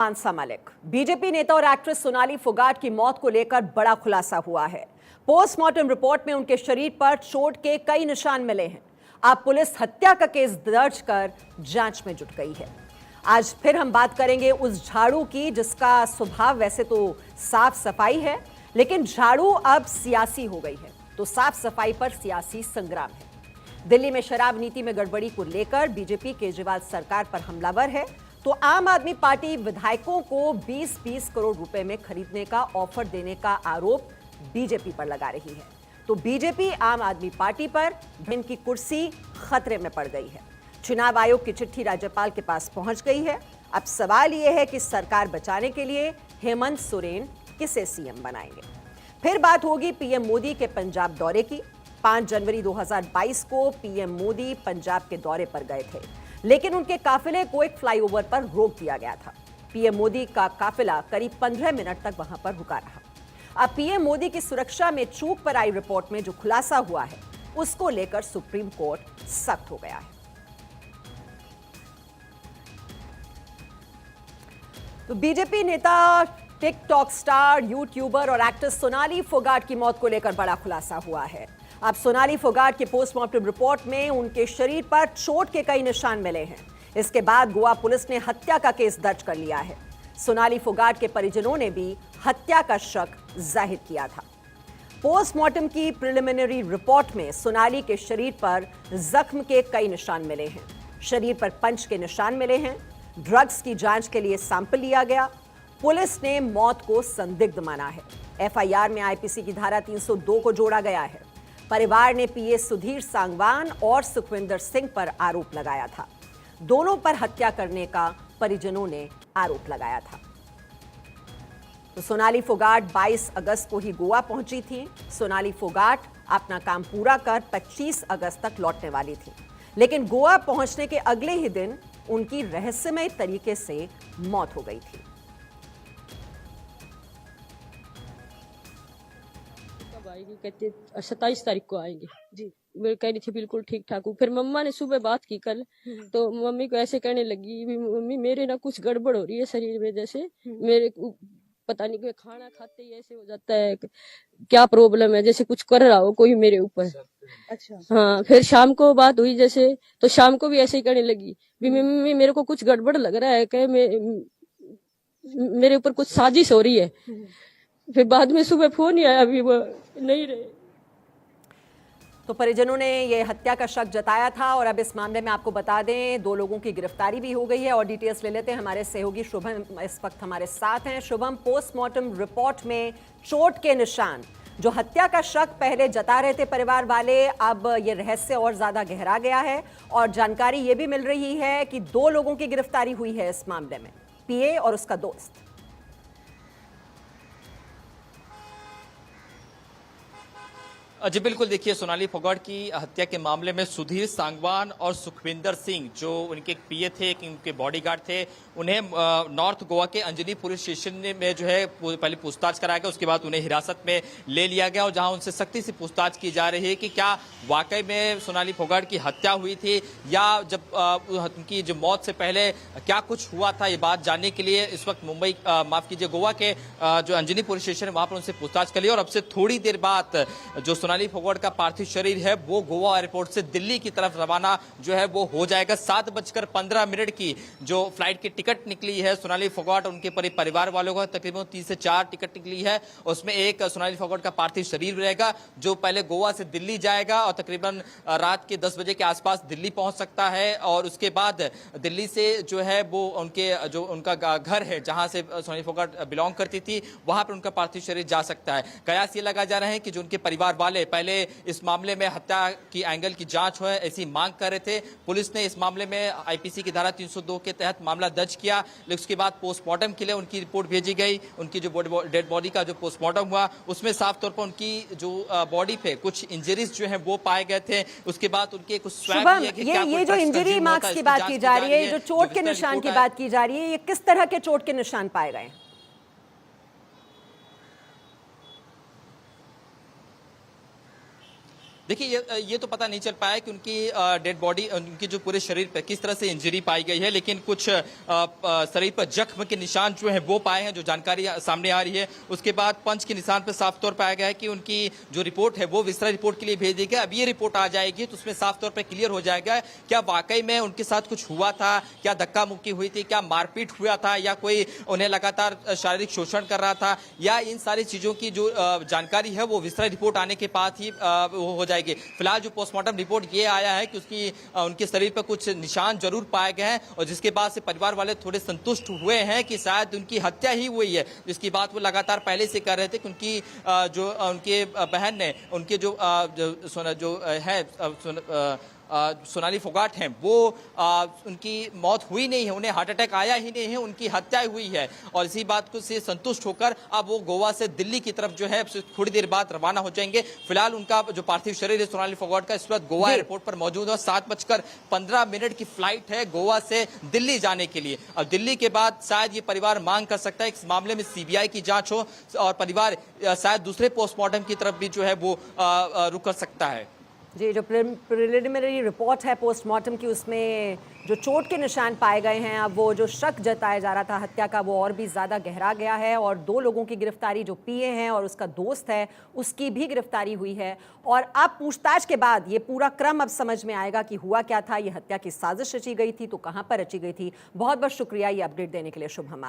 मानसा Malik. BJP नेता और actress Sonali Phogat की मौत को लेकर बड़ा खुलासा हुआ है। पोस्टमार्टम रिपोर्ट में उनके शरीर पर चोट के कई निशान मिले हैं। अब पुलिस हत्या का केस दर्ज कर जांच में जुट गई है। आज फिर हम बात करेंगे उस झाड़ू की जिसका स्वभाव वैसे तो साफ सफाई है, लेकिन झाड़ू अब सियासी हो गई है, तो साफ सफाई पर सियासी संग्राम है। दिल्ली में शराब नीति में गड़बड़ी को लेकर बीजेपी केजरीवाल सरकार पर हमलावर है, तो आम आदमी पार्टी विधायकों को 20-20 करोड़ रुपए में खरीदने का ऑफर देने का आरोप बीजेपी पर लगा रही है। तो बीजेपी आम आदमी पार्टी पर इनकी कुर्सी खतरे में पड़ गई है। चुनाव आयोग की चिट्ठी राज्यपाल के पास पहुंच गई है। अब सवाल यह है कि सरकार बचाने के लिए हेमंत सोरेन किसे सीएम बनाएंगे। फिर बात होगी पीएम मोदी के पंजाब दौरे की। 5 जनवरी 2022 को पीएम मोदी पंजाब के दौरे पर गए थे, लेकिन उनके काफिले को एक फ्लाईओवर पर रोक दिया गया था। पीएम मोदी का काफिला करीब 15 मिनट तक वहां पर रुका रहा। अब पीएम मोदी की सुरक्षा में चूक पर आई रिपोर्ट में जो खुलासा हुआ है, उसको लेकर सुप्रीम कोर्ट सख्त हो गया है। तो बीजेपी नेता, टिकटॉक स्टार, यूट्यूबर और एक्ट्रेस सोनाली फोगाट की मौत को लेकर बड़ा खुलासा हुआ है। अब सोनाली फोगाट के पोस्टमार्टम रिपोर्ट में उनके शरीर पर चोट के कई निशान मिले हैं। इसके बाद गोवा पुलिस ने हत्या का केस दर्ज कर लिया है। सोनाली फोगाट के परिजनों ने भी हत्या का शक जाहिर किया था। पोस्टमार्टम की प्रिलिमिनरी रिपोर्ट में सोनाली के शरीर पर जख्म के कई निशान मिले हैं। शरीर पर पंच के निशान मिले हैं। ड्रग्स की जांच के लिए सैंपल लिया गया। पुलिस ने मौत को संदिग्ध माना है। एफआईआर में आईपीसी की धारा 302 को जोड़ा गया है। परिवार ने पीए सुधीर सांगवान और सुखविंदर सिंह पर आरोप लगाया था। दोनों पर हत्या करने का परिजनों ने आरोप लगाया था। तो सोनाली फोगाट 22 अगस्त को ही गोवा पहुंची थी। सोनाली फोगाट अपना काम पूरा कर 25 अगस्त तक लौटने वाली थी, लेकिन गोवा पहुंचने के अगले ही दिन उनकी रहस्यमय तरीके से मौत हो गई थी। आएगी, कहते 27 तारीख को आएंगे जी। मैं कह रही थी बिल्कुल ठीक ठाक हूँ। फिर मम्मा ने सुबह बात की कल, तो मम्मी को ऐसे कहने लगी भी मम्मी मेरे ना कुछ गड़बड़ हो रही है शरीर में, जैसे मेरे पता नहीं कोई खाना खाते ही ऐसे हो जाता है, क्या प्रॉब्लम है, जैसे कुछ कर रहा हो कोई मेरे ऊपर। अच्छा हाँ। फिर शाम को बात हुई जैसे, तो शाम को भी ऐसे ही कहने लगी भी मम्मी मेरे को कुछ गड़बड़ लग रहा है, कह मेरे ऊपर कुछ साजिश हो रही है। फिर बाद में सुबह फोन ही आया, अभी वो नहीं रहे। तो परिजनों ने यह हत्या का शक जताया था और अब इस मामले में आपको बता दें 2 लोगों की गिरफ्तारी भी हो गई है। और डिटेल्स ले लेते हैं। हमारे सहयोगी शुभम इस वक्त हमारे साथ हैं। शुभम, पोस्टमार्टम रिपोर्ट में चोट के निशान, जो हत्या का शक पहले जता रहे थे परिवार वाले, अब ये रहस्य और ज्यादा गहरा गया है और जानकारी ये भी मिल रही है कि 2 लोगों की गिरफ्तारी हुई है इस मामले में, पीए और उसका दोस्त। जी बिल्कुल, देखिए सोनाली फोगाट की हत्या के मामले में सुधीर सांगवान और सुखविंदर सिंह, जो उनके पीए थे, उनके बॉडीगार्ड थे, उन्हें नॉर्थ गोवा के अंजनी पुलिस स्टेशन में जो है पहले पूछताछ कराया गया। उसके बाद उन्हें हिरासत में ले लिया गया और जहां उनसे सख्ती से पूछताछ की जा रही है कि क्या वाकई में सोनाली फोगाट की हत्या हुई थी या जब उनकी जो मौत से पहले क्या कुछ हुआ था। ये बात जानने के लिए इस वक्त मुंबई माफ कीजिए गोवा के जो अंजनी पुलिस स्टेशन है वहां पर उनसे पूछताछ कर ली। और अब से थोड़ी देर बाद जो सोनाली फोगाट का पार्थिव शरीर है वो गोवा एयरपोर्ट से दिल्ली की तरफ रवाना जो है वो हो जाएगा। 7:15 की जो फ्लाइट की टिकट निकली है सोनाली फोगाट उनके परिवार वालों का, तकरीबन 3 से 4 टिकट निकली है। उसमें एक सोनाली फोगाट का पार्थिव शरीर रहेगा जो पहले गोवा से दिल्ली जाएगा और तकरीबन रात के 10 बजे के आसपास दिल्ली पहुंच सकता है। और उसके बाद दिल्ली से जो है वो उनका घर है जहां से सोनाली फोगाट बिलोंग करती थी, वहां पर उनका पार्थिव शरीर जा सकता है। कयास ये लगा जा रहा है कि जो उनके परिवार वाले पहले इस मामले में हत्या की एंगल की जांच हो ऐसी मांग कर रहे थे। पुलिस ने इस मामले में आईपीसी की धारा 302 के तहत मामला दर्ज किया, लेकिन उसके बाद पोस्टमार्टम के लिए उनकी रिपोर्ट भेजी गई। उनकी जो डेड बॉडी का जो पोस्टमार्टम हुआ उसमें साफ तौर पर उनकी जो बॉडी पे कुछ इंजरीज जो है वो पाए गए थे। उसके बाद उनके कुछ स्वैब ये जो इंजरी मार्क्स की बात की जा रही है, जो चोट के निशान की बात की जा रही है, ये किस तरह के चोट के निशान पाए गए? देखिए ये तो पता नहीं चल पाया कि उनकी डेड बॉडी, उनकी जो पूरे शरीर पर किस तरह से इंजरी पाई गई है, लेकिन कुछ शरीर पर जख्म के निशान जो है वो पाए हैं, जो जानकारी सामने आ रही है। उसके बाद पंच के निशान पर साफ तौर पाया गया है कि उनकी जो रिपोर्ट है वो विसरा रिपोर्ट के लिए भेज दी गई। अब ये रिपोर्ट आ जाएगी तो उसमें साफ तौर पर क्लियर हो जाएगा क्या वाकई में उनके साथ कुछ हुआ था, क्या धक्का मुक्की हुई थी, क्या मारपीट हुआ था, या कोई उन्हें लगातार शारीरिक शोषण कर रहा था, या इन सारी चीजों की जो जानकारी है वो विसरा रिपोर्ट आने के बाद ही वो हो जाएगी। फिलहाल जो पोस्टमार्टम रिपोर्ट ये आया है कि उनके शरीर पर कुछ निशान जरूर पाए गए हैं, और जिसके बाद से परिवार वाले थोड़े संतुष्ट हुए हैं कि शायद उनकी हत्या ही हुई है, जिसकी बात वो लगातार पहले से कर रहे थे कि उनकी जो उनके बहन ने उनके जो सोनाली फोगाट हैं वो उनकी मौत हुई नहीं है, उन्हें हार्ट अटैक आया ही नहीं है, उनकी हत्या हुई है। और इसी बात को से संतुष्ट होकर अब वो गोवा से दिल्ली की तरफ जो है थोड़ी देर बाद रवाना हो जाएंगे। फिलहाल उनका जो पार्थिव शरीर है सोनाली फोगाट का इस वक्त गोवा एयरपोर्ट पर मौजूद है। 7:15 की फ्लाइट है गोवा से दिल्ली जाने के लिए। अब दिल्ली के बाद शायद ये परिवार मांग कर सकता है इस मामले में सीबीआई की जांच हो, और परिवार शायद दूसरे पोस्टमार्टम की तरफ भी जो है वो रुक कर सकता है। जी, जो प्रिलिमिनरी रिपोर्ट है पोस्टमार्टम की, उसमें जो चोट के निशान पाए गए हैं, अब वो जो शक जताया जा रहा था हत्या का वो और भी ज़्यादा गहरा गया है, और 2 लोगों की गिरफ्तारी, जो पीए हैं और उसका दोस्त है उसकी भी गिरफ्तारी हुई है। और अब पूछताछ के बाद ये पूरा क्रम अब समझ में आएगा कि हुआ क्या था, ये हत्या की साजिश रची गई थी तो कहाँ पर रची गई थी। बहुत बहुत शुक्रिया ये अपडेट देने के लिए शुभम आप।